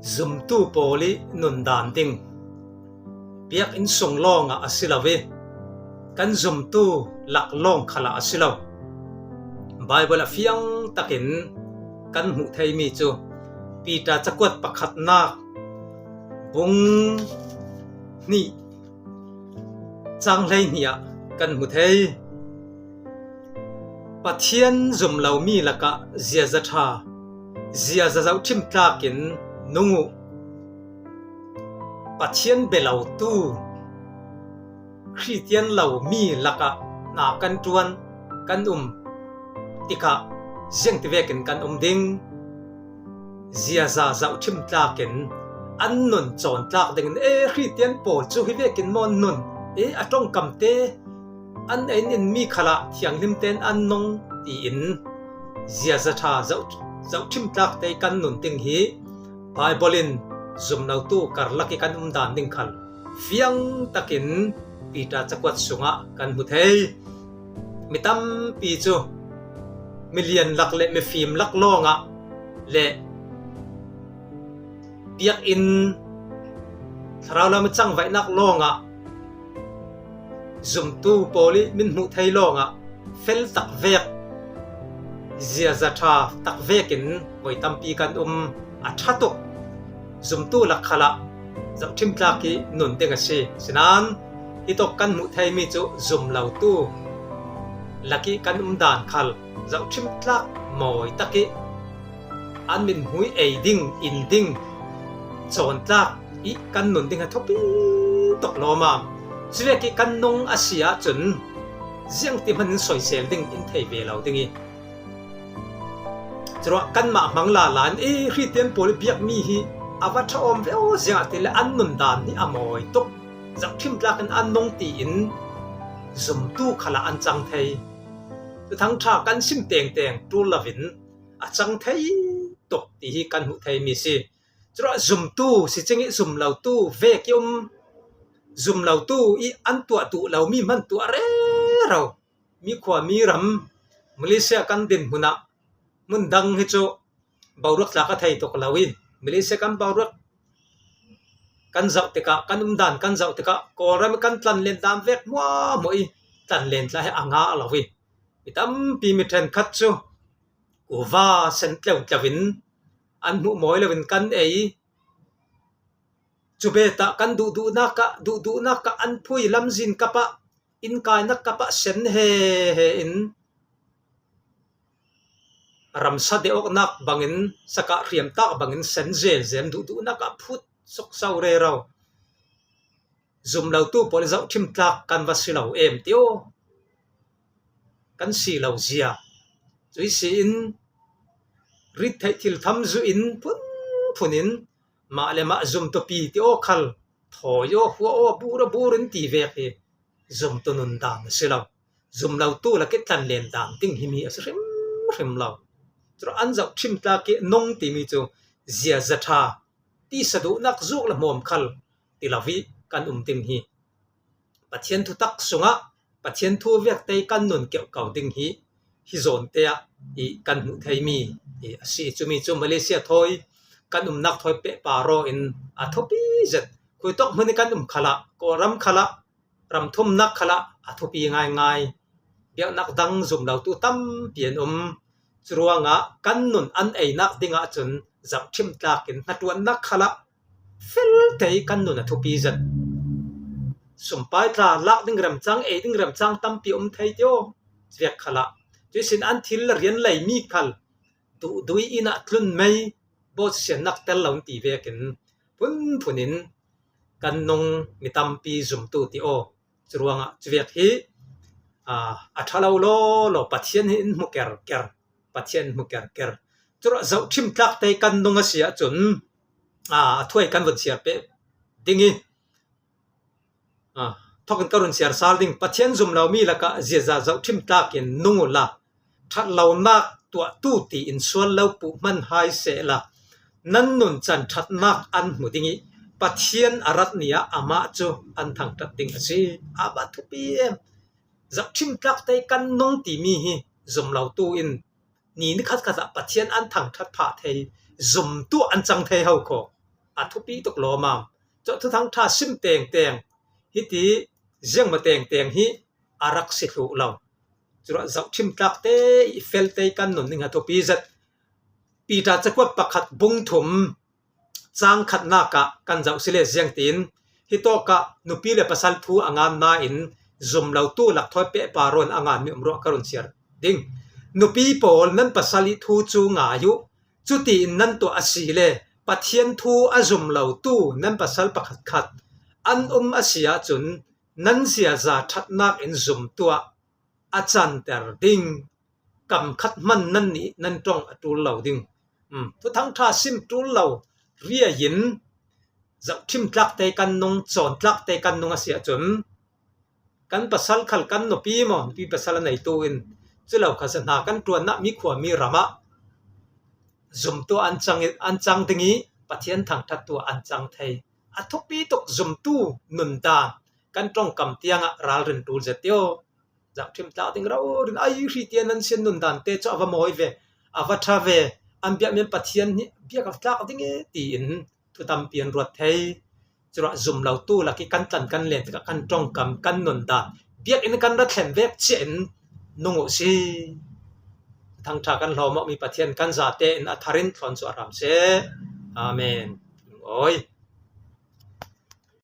zum tu poli nun dan ding piak in song longa asilawe kan zum tu lak long khala asilaw bible afiang takin kan hu thei mi chu pita chakwat pakhat na bung ni chang lai nia kan hu thei pathian zum lau mi laka zia zatha zia zazau thim tlakin nungu pathian belau tu Christian lau mi laka na kan tuan kan tika jeng tivekin kan ding zia zazau thim tlakin an nun chon tlak ding Christian pol chu hi vekin mon nun atong kamte an in mi khala thiang lim ten an nong ti in zia zatha zau thim tlak te kan nun ting hi bible zum nau tu karlaki kan dan ding khal fiang takin pita chakwat sunga kan hu thei mitam pi chu million lak le me fim lak longa le piak in tharala ma chang vai nak longa zum tu poli min hu thei longa fel tak vek zia zatha tak vekin voi tampi kan athatok zum tu lak khala zau thim tlaki nun tenga se sinan hitok kan mu thei mi chu zum lau tu laki kan dan khal zau thim tlak moi taki an min hui ei ding in ding chon tlak I kan nun ding thopi tok loma chweki kan nong asia chun jiang ti man soi sel ding in thei ve lau dingi chro kan ma mangla lan Christian pol piak mi hi awatha om ve o jiang ti le an nun dan ni amoi tok zak thim tlak an nong ti in zum tu khala an chang thei thang tha kan sim teng tu lavin a chang thei tok ti hi kan hu thei mi si chro zum tu si chingi zum lau tu ve kyum zum lau tu I an tua tu lau mi man tu re rau mi khwa mi ram Malaysia kan din huna mun dang hi chu bawrak la ka thei tok lawin Malaysia kan bawrak kan zau teka kan dan kan zau teka koram kan tlan len dam vek moi tlan len tla he anga lawin mitam pi mi then khat chu uwa sen tlew tlawin an mu moi lawin kan chubeta kan du na ka an phui lamjin kapa in kai nak kapa sen he in ramsa de ok nak bangin saka riam tak bangin sen zel zem du na ka phut sok sau re raw zum lau tu pol zau thim tlak kan vasilau em tio kan si lau zia chui si in rit thai thil tham zu in phunin ma le ma zum to pi ti o khal thoyo hu o burin ti ve he zum to nun dan silau zum lau tu la ke tan len dan ting himi asrim lau tro an zau thim ta ke nong ti mi chu zia zatha ti sadu nak zuk la mom khal ti lawi kan ting hi pathian thu tak sunga pathian thu vek te kan nun keu kau ding hi zon te I kan hu thei mi asi chumi chu Malaysia thoi kan nak thoi pe paro in athopi zet khoi tok mani kan khala ko ram khala ram thum nak khala athopi ngai biak nak dang zum lau tu tam pian churuanga kan nun an ei nak dinga chun zap thim tlakin hatuan nak khala fel tei kan nun athopi zet sumpai tla lak ding ram chang tam pi thei tio chwek khala chusin an thil rian lai mi khal dui ina tlun mai bo sian nak tel lawn ti vekin phunin kan nong mitam pi zum tu ti o churuanga chwek hi athalau lo pathian hin muker pathian muker chura zau thim tlak te kan nong asia chun thoi kan von sia pe dingi thokan karun siar sal ding pathian zum lau mi laka zia zau thim tlakin nungula that lau nak tua tu ti in sual lau pu man hai se la nan nun chan that nak an mudingi pathian arat nia ama chu an thang tat ding asi aba thu pi em zau thim tlak te kan nong ti mi hi zum lau tu in ni khat pathian an thang that pha thei zum tu an chang thei hau ko a thupi tok lo ma cho thu thang tha sim teng teng hi ti jeng ma teng teng hi arak si thu lo chura zau thim tlak te I fel te kan non ning ha thupi zat pi ta chakwat pakhat bung thum chang khat na ka kan zau sile jeng tin hi to ka nupi le pasal thu angam na in zum lo tu lak thoi pe paron anga mi umro karun siar ding nupi pol nan pasali thu chu nga yu chuti nan to asile pathian thu azum lo tu nan pasal pakhat khat an asia chun nan sia za thatnak in zum tua achan ter ding kam khat man nan ni nan tong atul lo ding thu thang tha sim tul lo ria yin zau thim tlak te kan nong chon tlak te kan nong asia chun kan pasal khal kan no pi mo pi pasal nei tu in chulo khasana kan tuan na mi khwa mi rama zum to an chang tingi pathian thang that tu an chang thei athupi tok zum tu nun da kan tong kam tianga ral rin tul zetio zau thim tlak ting ro rin ai ri tian nan sen nun dan te cho ava moi ve ava tha ve an bia men pathian ni bia ka tlak ding e ti in thu tam pian ruat thei chura zum lo tu la ki kan tlan kan len ka kan tong kam kan nun da biak in kan ra thlen vek chen nungo si thang tha kan lo mo mi pathian kan za te in atharin thon chu aram se amen oi